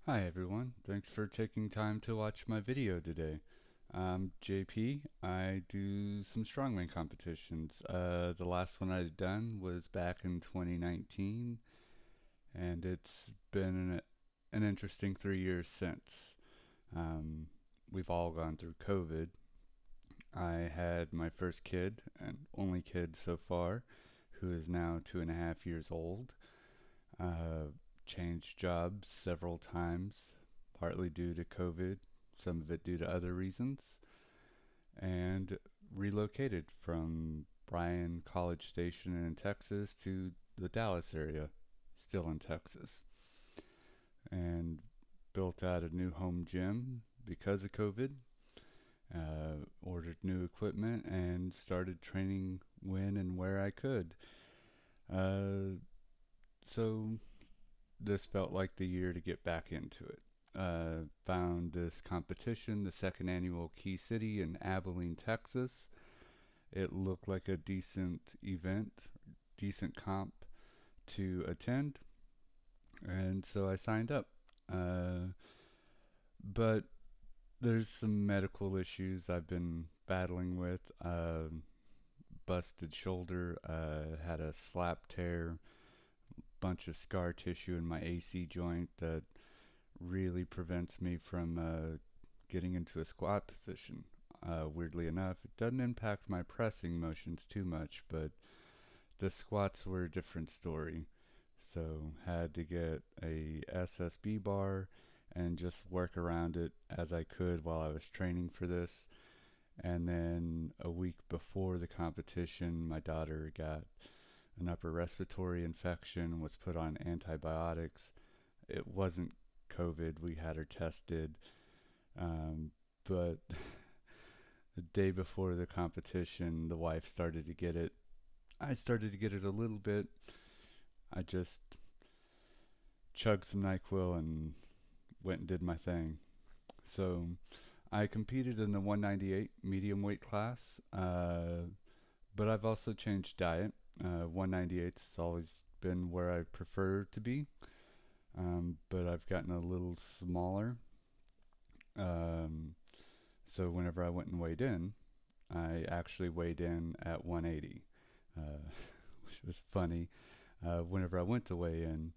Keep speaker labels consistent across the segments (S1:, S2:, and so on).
S1: Hi everyone, thanks for taking time to watch my video today. I'm JP. I do some strongman competitions. The last one I'd done was back in 2019, and it's been an interesting 3 years since. Um, we've all gone through COVID. I had my first kid, and only kid so far, who is now 2.5 years old. Uh, Changed jobs several times, partly due to COVID, some of it due to other reasons, and relocated from Bryan College Station in Texas to the Dallas area, still in Texas, and built out a new home gym because of COVID. Ordered new equipment and started training when and where I could. Uh, so this felt like the year to get back into it. Found this competition, the second annual Key City in Abilene, Texas. It looked like a decent event, decent comp to attend, and so I signed up. But there's some medical issues I've been battling with. Busted shoulder, had a slap tear, bunch of scar tissue in my AC joint that really prevents me from getting into a squat position. Weirdly enough, it doesn't impact my pressing motions too much, but the squats were a different story. So had to get a SSB bar and just work around it as I could while I was training for this. And then a week before the competition, my daughter got an upper respiratory infection, was put on antibiotics. It wasn't COVID. We had her tested. But the day before the competition, the wife started to get it. I started to get it a little bit. I just chugged some NyQuil and went and did my thing. So I competed in the 198 medium weight class, but I've also changed diet. 198's always been where I prefer to be, but I've gotten a little smaller. Um, so whenever I went and weighed in, I actually weighed in at 180, which was funny. Whenever I went to weigh in,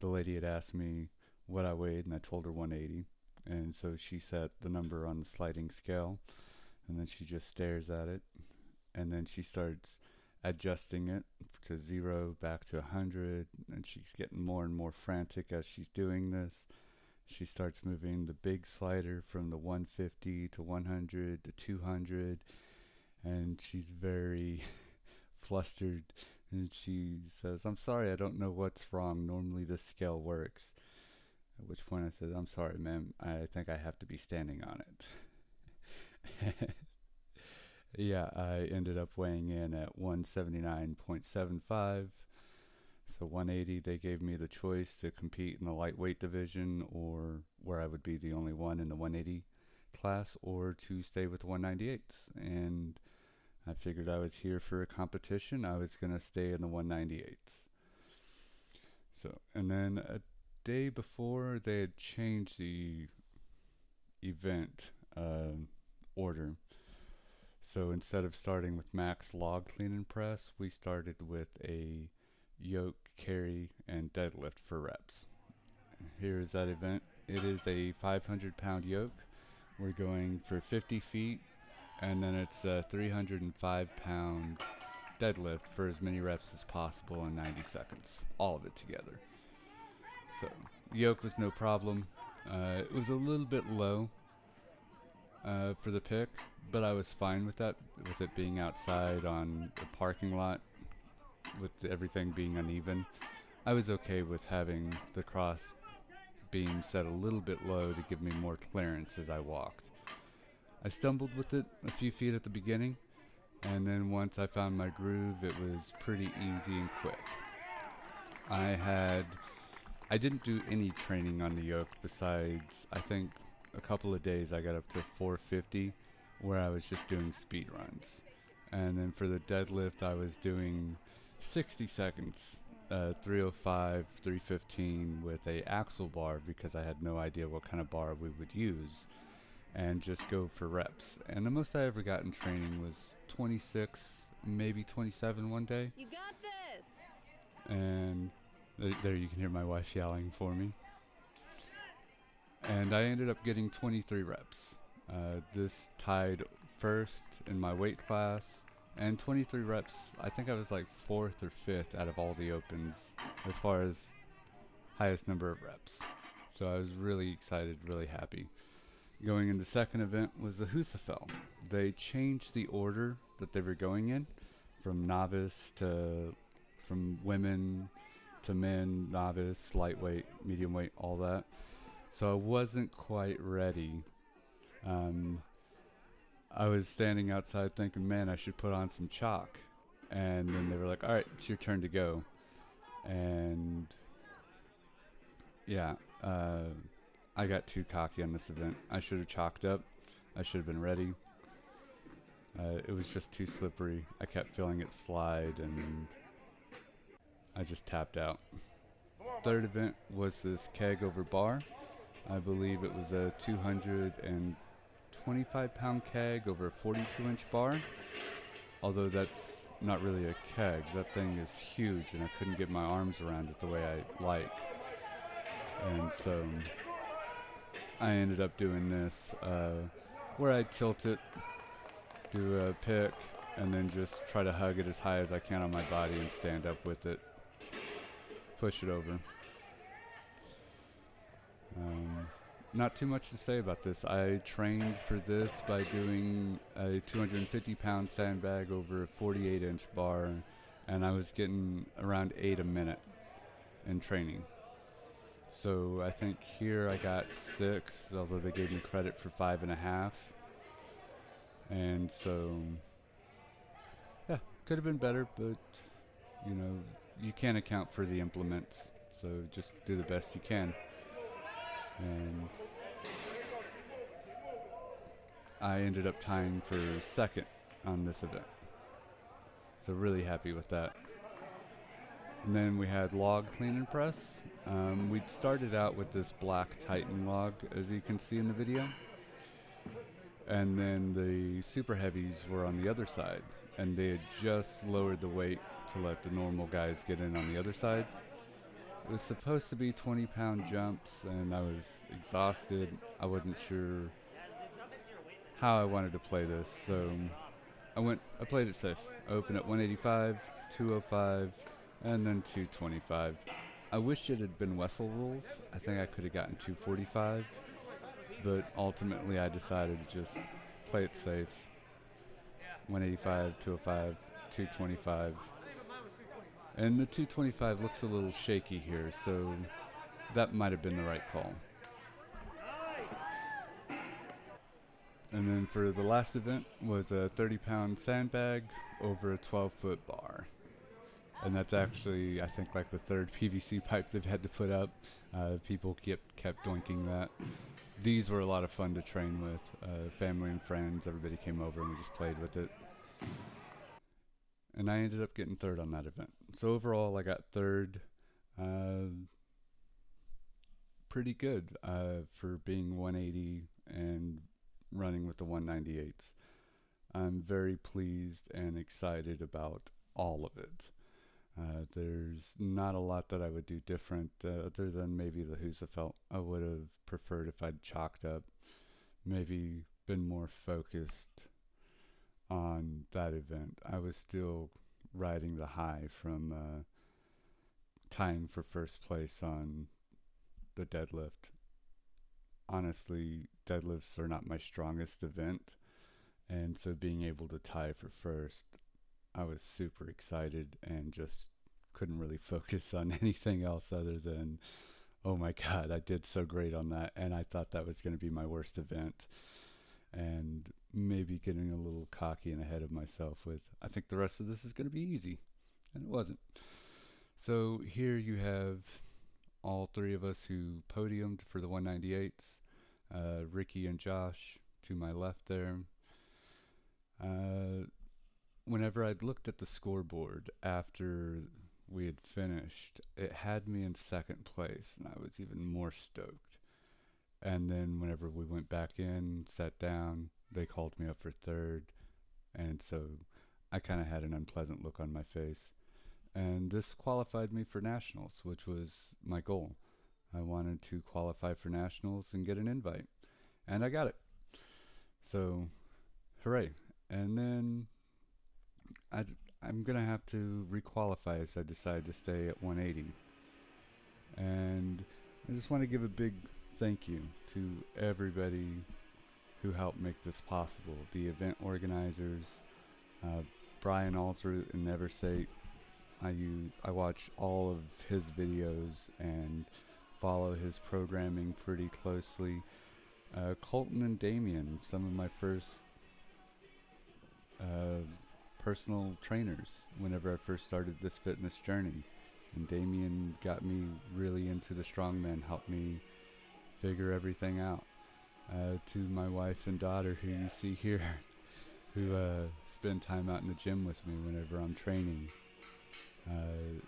S1: the lady had asked me what I weighed, and I told her 180. And so she set the number on the sliding scale, and then she just stares at it, and then she starts adjusting it to 0 back to 100, and she's getting more and more frantic as she's doing this. She starts moving the big slider from the 150 to 100 to 200, and she's very flustered, and she says, "I'm sorry, I don't know what's wrong. Normally this scale works." At which point I said, "I'm sorry, ma'am. I think I have to be standing on it." Yeah, I ended up weighing in at 179.75. So 180, they gave me the choice to compete in the lightweight division, or where I would be the only one in the 180 class, or to stay with the 198s. And I figured I was here for a competition. I was going to stay in the 198s. So, and then a day before, they had changed the event order. So instead of starting with max log clean and press, we started with a yoke, carry, and deadlift for reps. Here is that event. It is a 500-pound yoke. We're going for 50 feet, and then it's a 305-pound deadlift for as many reps as possible in 90 seconds. All of it together. So yoke was no problem. It was a little bit low for the pick, but I was fine with that, with it being outside on the parking lot, with everything being uneven. I was okay with having the cross beam set a little bit low to give me more clearance as I walked. I stumbled with it a few feet at the beginning, and then once I found my groove, it was pretty easy and quick. I didn't do any training on the yoke besides, I think, a couple of days I got up to 450, where I was just doing speed runs. And then for the deadlift, I was doing 60 seconds 305, 315 with a axle bar because I had no idea what kind of bar we would use, and just go for reps. And the most I ever got in training was 26, maybe 27 one day.
S2: You got this!
S1: And there you can hear my wife yelling for me. And I ended up getting 23 reps. This tied first in my weight class, and 23 reps, I think I was like 4th or 5th out of all the opens as far as highest number of reps. So I was really excited, really happy. Going in the second event was the Husafell. They changed the order that they were going in, from novice to, from women to men, novice, lightweight, medium weight, all that. So I wasn't quite ready. I was standing outside thinking, man, I should put on some chalk. And then they were like, all right, it's your turn to go. And yeah, I got too cocky on this event. I should have chalked up. I should have been ready. It was just too slippery. I kept feeling it slide, and I just tapped out. Third event was this keg over bar. I believe it was a 225-pound keg over a 42-inch bar. Although that's not really a keg. That thing is huge, and I couldn't get my arms around it the way I like. And so I ended up doing this, where I tilt it, do a pick, and then just try to hug it as high as I can on my body and stand up with it. Push it over. Not too much to say about this. I trained for this by doing a 250-pound sandbag over a 48-inch bar, and I was getting around 8 a minute in training. So I think here I got 6, although they gave me credit for 5.5. And so, yeah, could have been better, but, you know, you can't account for the implements, so just do the best you can. And I ended up tying for 2nd on this event, so really happy with that. And then we had log clean and press. We'd started out with this black Titan log, as you can see in the video. And then the super heavies were on the other side, and they had just lowered the weight to let the normal guys get in on the other side. It was supposed to be 20-pound jumps, and I was exhausted. I wasn't sure how I wanted to play this, so I played it safe. I opened at 185, 205, and then 225. I wish it had been Wessel rules. I think I could have gotten 245, but ultimately I decided to just play it safe. 185, 205, 225. And the 225 looks a little shaky here, so that might have been the right call. And then for the last event was a 30-pound sandbag over a 12-foot bar. And that's actually, I think, like the 3rd PVC pipe they've had to put up. People kept doinking that. These were a lot of fun to train with. Family and friends, everybody came over and we just played with it. And I ended up getting 3rd on that event. So overall, I got 3rd. Pretty good for being 180 and running with the 198s. I'm very pleased and excited about all of it. There's not a lot that I would do different other than maybe the Husafell. I would have preferred if I'd chalked up, maybe been more focused on that event. I was still riding the high from tying for first place on the deadlift. Honestly, deadlifts are not my strongest event, and so being able to tie for first, I was super excited and just couldn't really focus on anything else other than, oh my God, I did so great on that, and I thought that was going to be my worst event. And maybe getting a little cocky and ahead of myself with, I think the rest of this is going to be easy. And it wasn't. So here you have all 3 of us who podiumed for the 198s. Ricky and Josh to my left there. Whenever I'd looked at the scoreboard after we had finished, it had me in second place, and I was even more stoked. And then whenever we went back in, sat down, they called me up for third, and so I kind of had an unpleasant look on my face. And this qualified me for nationals, which was my goal. I wanted to qualify for nationals and get an invite, and I got it. So, hooray. And then I, I'm going to have to requalify as I decide to stay at 180. And I just want to give a big thank you to everybody who helped make this possible. The event organizers, uh, Brian Alsruth in Everstate. I watch all of his videos and follow his programming pretty closely. Colton and Damien, some of my first uh, personal trainers whenever I first started this fitness journey. And Damien got me really into the strongman, helped me figure everything out. To my wife and daughter, who you see here, who spend time out in the gym with me whenever I'm training.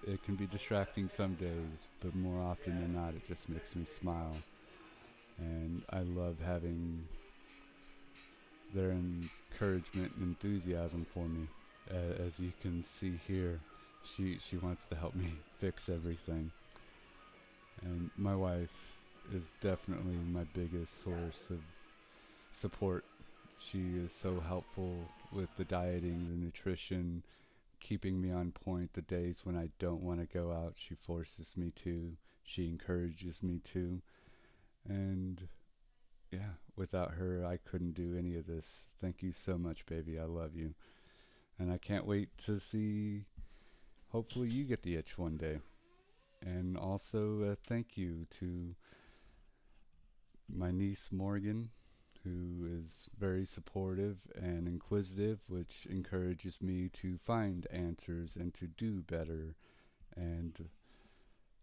S1: It can be distracting some days, but more often than not, it just makes me smile. And I love having their encouragement and enthusiasm for me. As you can see here, she wants to help me fix everything. And my wife is definitely my biggest source of support. She is so helpful with the dieting, the nutrition, keeping me on point the days when I don't want to go out. She forces me to. She encourages me to. And yeah, without her, I couldn't do any of this. Thank you so much, baby. I love you. And I can't wait to see, hopefully you get the itch one day. And also, thank you to my niece Morgan, who is very supportive and inquisitive, which encourages me to find answers and to do better. And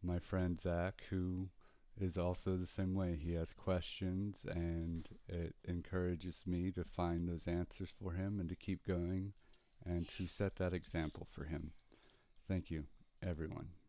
S1: my friend Zach, who is also the same way. He has questions, and it encourages me to find those answers for him and to keep going and to set that example for him. Thank you, everyone.